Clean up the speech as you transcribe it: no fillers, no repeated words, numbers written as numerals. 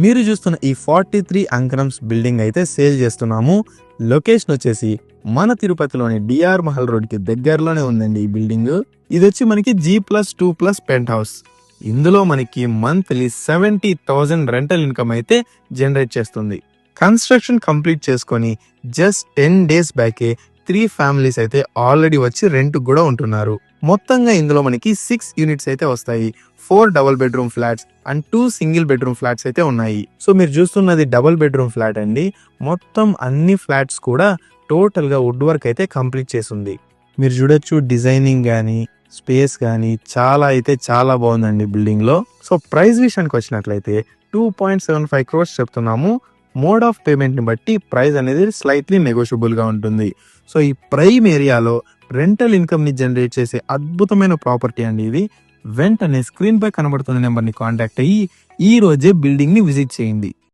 మీరు చూస్తున్న ఈ 43 అంకరమ్స్ బిల్డింగ్ అయితే సేల్ చేస్తున్నాము. లొకేషన్ వచ్చేసి మన తిరుపతిలోని డిఆర్ మహల్ రోడ్ కి దగ్గరలోనే ఉందండి ఈ బిల్డింగ్. ఇది వచ్చి మనకి G+2+ పెంట్ హౌస్. ఇందులో మనకి మంత్లీ 70,000 రెంటల్ ఇన్కమ్ అయితే జనరేట్ చేస్తుంది. కన్స్ట్రక్షన్ కంప్లీట్ చేసుకొని జస్ట్ 10 days బ్యాకే 3 ఫ్యామిలీస్ అయితే ఆల్రెడీ వచ్చి రెంట్ కూడా ఉంటున్నారు. మొత్తంగా ఇందులో మనకి 6 యూనిట్స్ అయితే వస్తాయి. 4 double bedroom flats and 2 single bedroom flats అయితే ఉన్నాయి. సో మీరు చూస్తున్నది డబుల్ బెడ్రూమ్ ఫ్లాట్ అండి. మొత్తం అన్ని ఫ్లాట్స్ కూడా టోటల్ గా వుడ్ వర్క్ అయితే కంప్లీట్ చేసింది. మీరు చూడొచ్చు డిజైనింగ్ గానీ స్పేస్ గానీ చాలా బాగుందండి బిల్డింగ్ లో. సో ప్రైస్ విషయానికి వచ్చినట్లయితే 2.75 crores చెప్తున్నాము. మోడ్ ఆఫ్ పేమెంట్ ని బట్టి ప్రైస్ అనేది స్లైట్లీ నెగోషియబుల్ గా ఉంటుంది. సో ఈ ప్రైమ్ ఏరియాలో రెంటల్ ఇన్కమ్ ని జనరేట్ చేసే అద్భుతమైన ప్రాపర్టీ అండి ఇది. వెంటనే స్క్రీన్ పై కనబడుతున్న నెంబర్ ని కాంటాక్ట్ అయ్యి ఈ రోజే బిల్డింగ్ ని విజిట్ చేయండి.